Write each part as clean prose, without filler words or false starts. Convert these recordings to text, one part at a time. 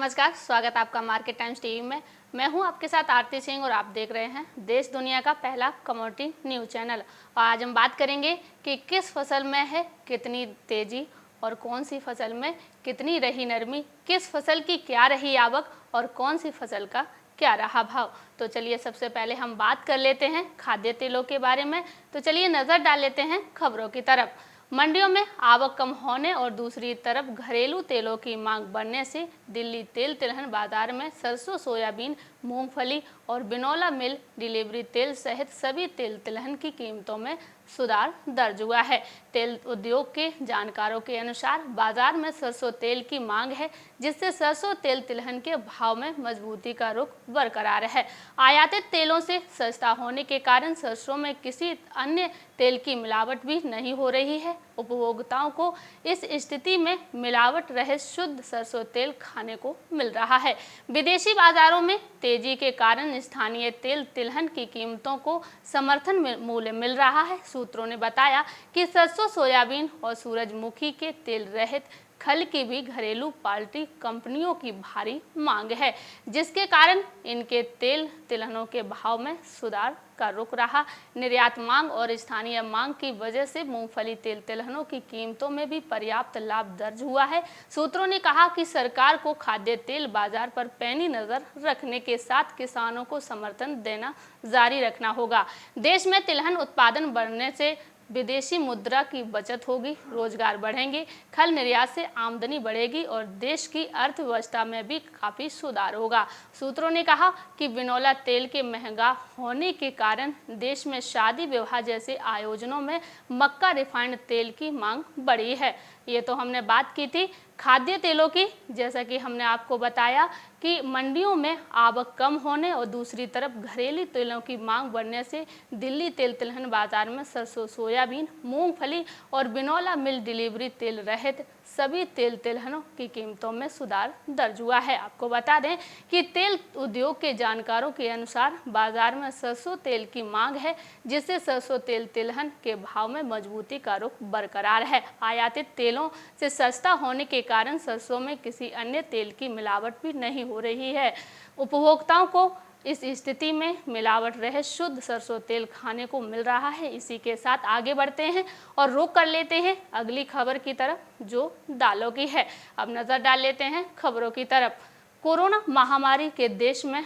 नमस्कार, स्वागत आपका मार्केट टाइम्स टीवी में। मैं हूं आपके साथ आरती सिंह और आप देख रहे हैं देश दुनिया का पहला कमोडिटी न्यूज चैनल। और आज हम बात करेंगे कि किस फसल में है कितनी तेजी और कौन सी फसल में कितनी रही नरमी, किस फसल की क्या रही आवक और कौन सी फसल का क्या रहा भाव। तो चलिए सबसे पहले हम बात कर लेते हैं खाद्य तेलों के बारे में। तो चलिए नज़र डाल लेते हैं खबरों की तरफ। मंडियों में आवक कम होने और दूसरी तरफ घरेलू तेलों की मांग बढ़ने से दिल्ली तेल तिलहन बाजार में सरसों, सोयाबीन, मूंगफली और बिनौला मिल डिलीवरी तेल सहित सभी तेल तिलहन की कीमतों में सुधार दर्ज हुआ है। तेल उद्योग के जानकारों के अनुसार बाजार में सरसों तेल की मांग है, जिससे सरसों तेल तिलहन के भाव में मजबूती का रुख बरकरार है। आयातित तेलों से सस्ता होने के कारण सरसों में किसी अन्य तेल की मिलावट भी नहीं हो रही है। उपभोक्ताओं को इस स्थिति में मिलावट रहित शुद्ध सरसों तेल खाने को मिल रहा है। विदेशी बाजारों में तेजी के कारण स्थानीय तेल तिलहन की कीमतों को समर्थन मूल्य मिल रहा है। सूत्रों ने बताया कि सरसों, सोयाबीन और सूरजमुखी के तेल रहित खल की भी घरेलू पाल्टी कंपनियों की भारी मांग है, जिसके कारण इनके तेल तिलहनों के भाव में सुधार का रुख रहा। निर्यात मांग और स्थानीय मांग की वजह से मूंगफली तेल तिलहनों की कीमतों में भी पर्याप्त लाभ दर्ज हुआ है। सूत्रों ने कहा कि सरकार को खाद्य तेल बाजार पर पैनी नजर रखने के साथ किसानों को समर्थन देना जारी रखना होगा। देश में तिलहन उत्पादन बढ़ने से विदेशी मुद्रा की बचत होगी, रोजगार बढ़ेंगे, खल निर्यात से आमदनी बढ़ेगी और देश की अर्थव्यवस्था में भी काफी सुधार होगा। सूत्रों ने कहा कि बिनौला तेल के महंगा होने के कारण देश में शादी विवाह जैसे आयोजनों में मक्का रिफाइंड तेल की मांग बढ़ी है। ये तो हमने बात की थी खाद्य तेलों की। जैसा कि हमने आपको बताया कि मंडियों में आवक कम होने और दूसरी तरफ घरेलू तेलों की मांग बढ़ने से दिल्ली तेल तिलहन बाजार में सरसों, सोयाबीन, मूंगफली और बिनौला मिल डिलीवरी तेल रहित सभी तेल तिलहनों की कीमतों में सुधार दर्ज हुआ है। आपको बता दें कि तेल उद्योग के जानकारों के अनुसार बाजार में सरसों तेल की मांग है, जिससे सरसों तेल तिलहन के भाव में मजबूती का रुख बरकरार है। आयातित तेलों से सस्ता होने के कारण सरसों में किसी अन्य तेल की मिलावट भी नहीं हो रही है। उपभोक्ताओं को इस स्थिति में मिलावट रहित शुद्ध सरसों तेल खाने को मिल रहा है। इसी के साथ आगे बढ़ते हैं और रुख कर लेते हैं अगली खबर की तरफ, जो दालों की है। अब नजर डाल लेते हैं खबरों की तरफ। कोरोना महामारी के देश में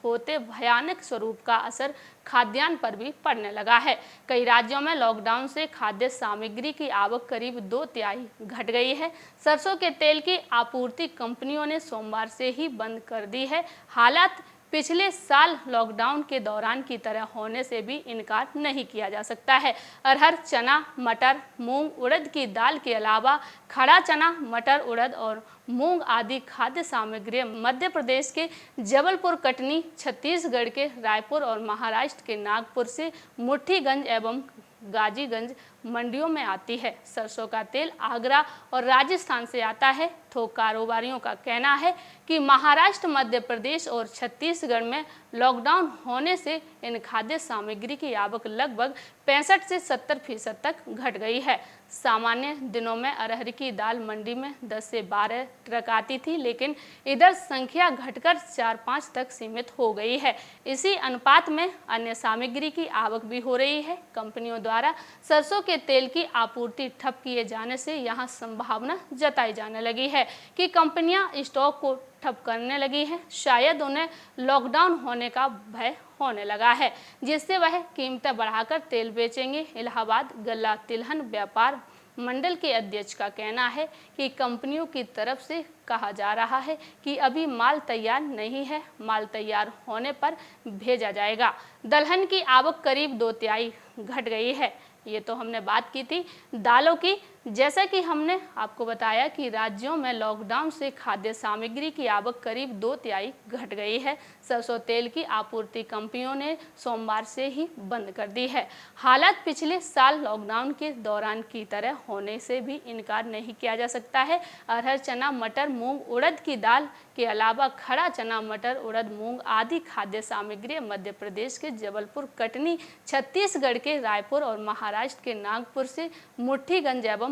होते भयानक स्वरूप का असर खाद्यान्न पर भी पड़ने लगा है। कई राज्यों में लॉकडाउन से खाद्य सामग्री की आवक करीब 2/3 घट गई है। सरसों के तेल की आपूर्ति कंपनियों ने सोमवार से ही बंद कर दी है। हालात पिछले साल लॉकडाउन के दौरान की तरह होने से भी इनकार नहीं किया जा सकता है। अरहर, चना, मटर, मूंग, उड़द की दाल के अलावा खड़ा चना, मटर, उड़द और मूंग आदि खाद्य सामग्री मध्य प्रदेश के जबलपुर, कटनी, छत्तीसगढ़ के रायपुर और महाराष्ट्र के नागपुर से मुट्ठीगंज एवं गाजीगंज मंडियों में आती है। सरसों का तेल आगरा और राजस्थान से आता है। थोक कारोबारियों का कहना है कि महाराष्ट्र, मध्य प्रदेश और छत्तीसगढ़ में लॉकडाउन होने से इन खाद्य सामग्री की आवक लगभग 65 से 70% तक घट गई है। सामान्य दिनों में अरहर की दाल मंडी में 10 से 12 ट्रक आती थी, लेकिन इधर संख्या घटकर 4-5 तक सीमित हो गई है। इसी अनुपात में अन्य सामग्री की आवक भी हो रही है। कंपनियों द्वारा सरसों के तेल की आपूर्ति ठप किए जाने से यहाँ संभावना जताई जाने लगी है कि कंपनियां स्टॉक को ठप करने लगी हैं। शायद उन्हें लॉकडाउन होने का भय होने लगा है, जिससे वह कीमतें बढ़ाकर तेल बेचेंगे। इलाहाबाद गल्ला तिलहन व्यापार मंडल के अध्यक्ष का कहना है कि कंपनियों की तरफ से कहा जा रहा है कि अभी माल तैयार नहीं है, माल तैयार होने पर भेजा जाएगा। दलहन की आवक करीब 2/3 घट गई है। ये तो हमने बात की थी दालों की। जैसा कि हमने आपको बताया कि राज्यों में लॉकडाउन से खाद्य सामग्री की आवक करीब 2/3 घट गई है। सरसों तेल की आपूर्ति कंपनियों ने सोमवार से ही बंद कर दी है। हालात पिछले साल लॉकडाउन के दौरान की तरह होने से भी इनकार नहीं किया जा सकता है। अरहर, चना, मटर, मूंग, उड़द की दाल के अलावा खड़ा चना, मटर, उड़द, मूंग आदि खाद्य सामग्री मध्य प्रदेश के जबलपुर, कटनी, छत्तीसगढ़ के रायपुर और महाराष्ट्र के नागपुर से मुट्ठीगंज एवं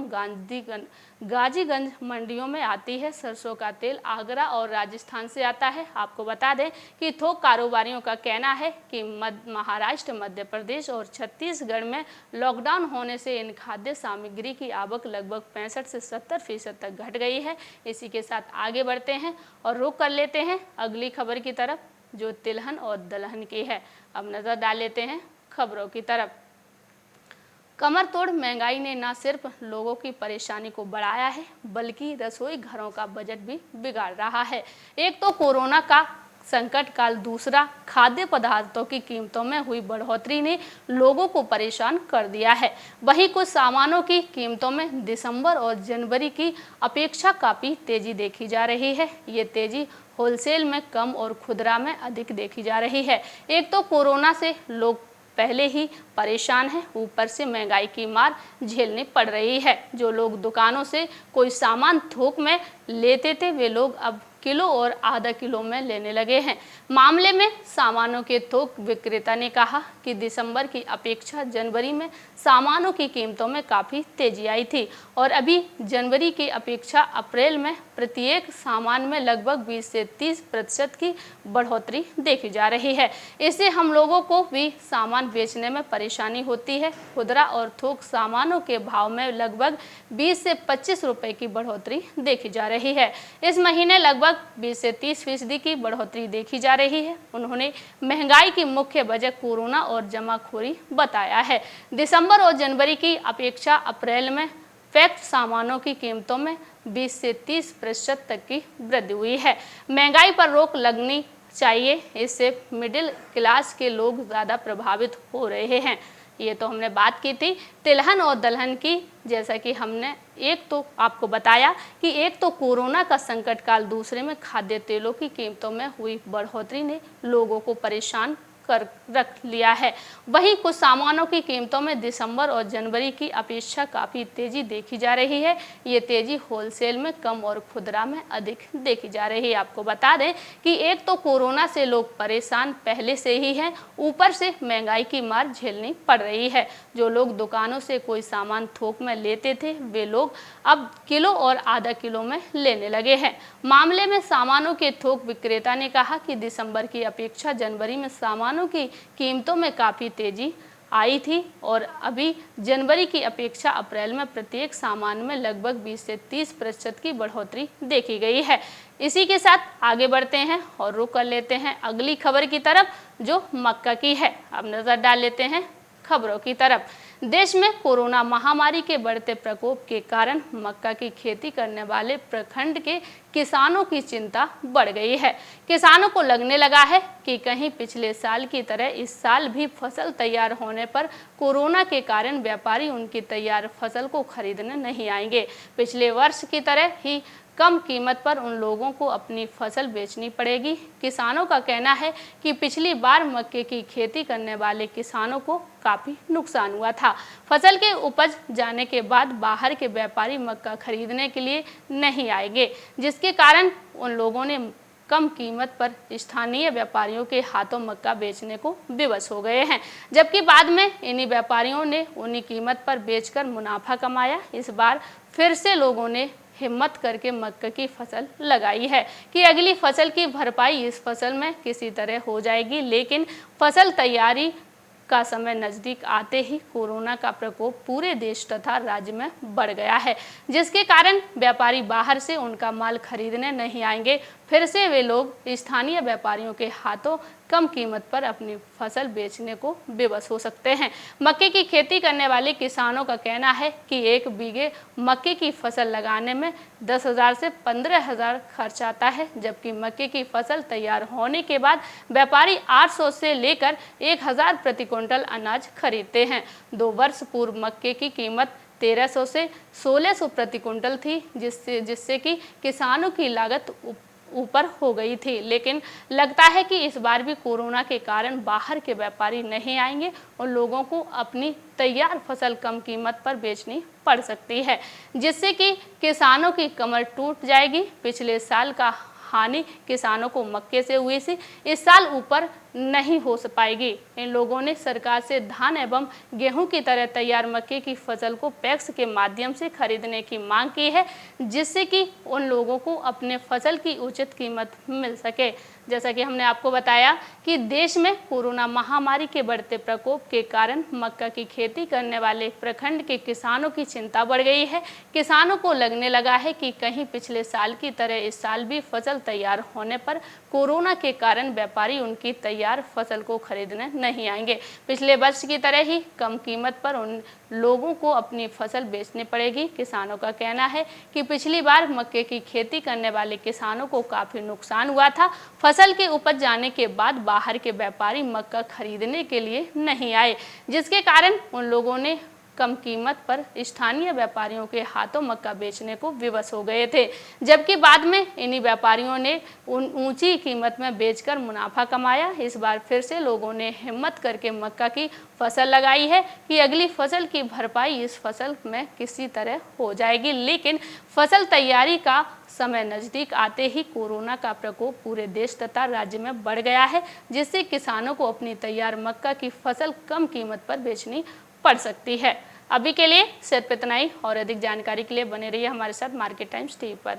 गाजीगंज मंडियों में आती है। सरसों का तेल आगरा और राजस्थान से आता है। आपको बता दें कि थोक कारोबारियों का कहना है कि महाराष्ट्र, मध्य प्रदेश और छत्तीसगढ़ में लॉकडाउन होने से इन खाद्य सामग्री की आवक लगभग 65 से 70% तक घट गई है। इसी के साथ आगे बढ़ते हैं और रुख कर लेते हैं अगली खबर की तरफ, जो तिलहन और दलहन की है। अब नजर डाल लेते हैं खबरों की तरफ। कमर तोड़ महंगाई ने न सिर्फ लोगों की परेशानी को बढ़ाया है, बल्कि रसोई घरों का बजट भी बिगाड़ रहा है। एक तो कोरोना का संकट काल, दूसरा खाद्य पदार्थों की कीमतों में हुई बढ़ोतरी ने लोगों को परेशान कर दिया है। वहीं कुछ सामानों की कीमतों में दिसंबर और जनवरी की अपेक्षा काफ़ी तेजी देखी जा रही है। ये तेजी होलसेल में कम और खुदरा में अधिक देखी जा रही है। एक तो कोरोना से लोग पहले ही परेशान हैं, ऊपर से महंगाई की मार झेलनी पड़ रही है। जो लोग दुकानों से कोई सामान थोक में लेते थे, वे लोग अब किलो और आधा किलो में लेने लगे हैं। मामले में सामानों के थोक विक्रेता ने कहा कि दिसंबर की अपेक्षा जनवरी में सामानों की कीमतों में काफ़ी तेजी आई थी और अभी जनवरी की अपेक्षा अप्रैल में प्रत्येक सामान में लगभग 20 से 30% की बढ़ोतरी देखी जा रही है। इससे हम लोगों को भी सामान बेचने में परेशानी होती है। खुदरा और थोक सामानों के भाव में लगभग 20 से 25 रुपए की बढ़ोतरी देखी जा रही है। इस महीने लगभग 20 से 30% की बढ़ोतरी देखी जा रही है। उन्होंने महंगाई की मुख्य वजह कोरोना और जमाखोरी बताया है। दिसंबर और जनवरी की अपेक्षा अप्रैल में फैक्ट सामानों की कीमतों में 20 से 30% तक की वृद्धि हुई है। महंगाई पर रोक लगनी चाहिए, इससे मिडिल क्लास के लोग ज़्यादा प्रभावित हो रहे हैं। ये तो हमने बात की थी तिलहन और दलहन की। जैसा कि हमने एक तो आपको बताया कि एक तो कोरोना का संकट काल, दूसरे में खाद्य तेलों की कीमतों में हुई बढ़ोतरी ने लोगों को परेशान कर रख लिया है। वहीं कुछ सामानों की कीमतों में दिसंबर और जनवरी की अपेक्षा काफ़ी तेजी देखी जा रही है। ये तेजी होलसेल में कम और खुदरा में अधिक देखी जा रही है। आपको बता दें कि एक तो कोरोना से लोग परेशान पहले से ही हैं, ऊपर से महंगाई की मार झेलनी पड़ रही है। जो लोग दुकानों से कोई सामान थोक में लेते थे, वे लोग अब किलो और आधा किलो में लेने लगे हैं। मामले में सामानों के थोक विक्रेता ने कहा कि दिसंबर की अपेक्षा जनवरी में सामानों की कीमतों में काफ़ी तेजी आई थी और अभी जनवरी की अपेक्षा अप्रैल में प्रत्येक सामान में लगभग 20 से 30% की बढ़ोतरी देखी गई है। इसी के साथ आगे बढ़ते हैं और रुख कर लेते हैं अगली खबर की तरफ, जो मक्का की है। अब नज़र डाल लेते हैं खबरों की तरफ। देश में कोरोना महामारी के बढ़ते प्रकोप के कारण मक्का की खेती करने वाले प्रखंड के किसानों की चिंता बढ़ गई है। किसानों को लगने लगा है कि कहीं पिछले साल की तरह इस साल भी फसल तैयार होने पर कोरोना के कारण व्यापारी उनकी तैयार फसल को खरीदने नहीं आएंगे। पिछले वर्ष की तरह ही कम कीमत पर उन लोगों को अपनी फसल बेचनी पड़ेगी। किसानों का कहना है कि पिछली बार मक्के की खेती करने वाले किसानों को काफ़ी नुकसान हुआ था। फसल के उपज जाने के बाद बाहर के व्यापारी मक्का खरीदने के लिए नहीं आएंगे, जिसके कारण उन लोगों ने कम कीमत पर स्थानीय व्यापारियों के हाथों मक्का बेचने को विवश हो गए हैं, जबकि बाद में इन्हीं व्यापारियों ने उन्हीं कीमत पर बेचकर मुनाफा कमाया। इस बार फिर से लोगों ने हिम्मत करके मक्का की फसल लगाई है कि अगली फसल की भरपाई इस फसल में किसी तरह हो जाएगी। लेकिन फसल तैयारी का समय नज़दीक आते ही कोरोना का प्रकोप पूरे देश तथा राज्य में बढ़ गया है, जिसके कारण व्यापारी बाहर से उनका माल खरीदने नहीं आएंगे। फिर से वे लोग स्थानीय व्यापारियों के हाथों कम कीमत पर अपनी फसल बेचने को विवश हो सकते हैं। मक्के की खेती करने वाले किसानों का कहना है कि 1 बीघे मक्के की फसल लगाने में 10,000 से 15,000 खर्च आता है, जबकि मक्के की फसल तैयार होने के बाद व्यापारी 800 से लेकर 1,000 प्रति क्विंटल अनाज खरीदते हैं। 2 वर्ष पूर्व मक्के की कीमत 1300 से 1600 प्रति क्विंटल थी, जिससे कि किसानों की लागत ऊपर हो गई थी। लेकिन लगता है कि इस बार भी कोरोना के कारण बाहर के व्यापारी नहीं आएंगे और लोगों को अपनी तैयार फसल कम कीमत पर बेचनी पड़ सकती है, जिससे कि किसानों की कमर टूट जाएगी। पिछले साल का हानि किसानों को मक्के से हुई थी, इस साल ऊपर नहीं हो पाएगी। इन लोगों ने सरकार से धान एवं गेहूं की तरह तैयार मक्के की फसल को पैक्स के माध्यम से खरीदने की मांग की है, जिससे कि उन लोगों को अपने फसल की उचित कीमत मिल सके। जैसा कि हमने आपको बताया कि देश में कोरोना महामारी के बढ़ते प्रकोप के कारण मक्का की खेती करने वाले प्रखंड के किसानों की चिंता बढ़ गई है। किसानों को लगने लगा है कि कहीं पिछले साल की तरह इस साल भी फसल तैयार होने पर कोरोना के कारण व्यापारी उनकी तैयार फसल को खरीदने नहीं आएंगे। पिछले वर्ष की तरह ही कम कीमत पर उन लोगों को अपनी फसल बेचनी पड़ेगी। किसानों का कहना है कि पिछली बार मक्के की खेती करने वाले किसानों को काफी नुकसान हुआ था। फसल के उपज जाने के बाद बाहर के व्यापारी मक्का खरीदने के लिए नहीं आए, जिसके कारण उन लोगों ने कम कीमत पर स्थानीय व्यापारियों के हाथों मक्का बेचने को विवश हो गए थे, जबकि बाद में इन्हीं व्यापारियों ने ऊंची कीमत में बेचकर मुनाफा कमाया। इस बार फिर से लोगों ने हिम्मत करके मक्का की फसल लगाई है कि अगली फसल की भरपाई इस फसल में किसी तरह हो जाएगी। लेकिन फसल तैयारी का समय नजदीक आते ही कोरोना का प्रकोप पूरे देश तथा राज्य में बढ़ गया है, जिससे किसानों को अपनी तैयार मक्का की फसल कम कीमत पर बेचनी पड़ सकती है। अभी के लिए सिर्फ इतना ही, और अधिक जानकारी के लिए बने रहिए हमारे साथ मार्केट टाइम्स टीवी पर।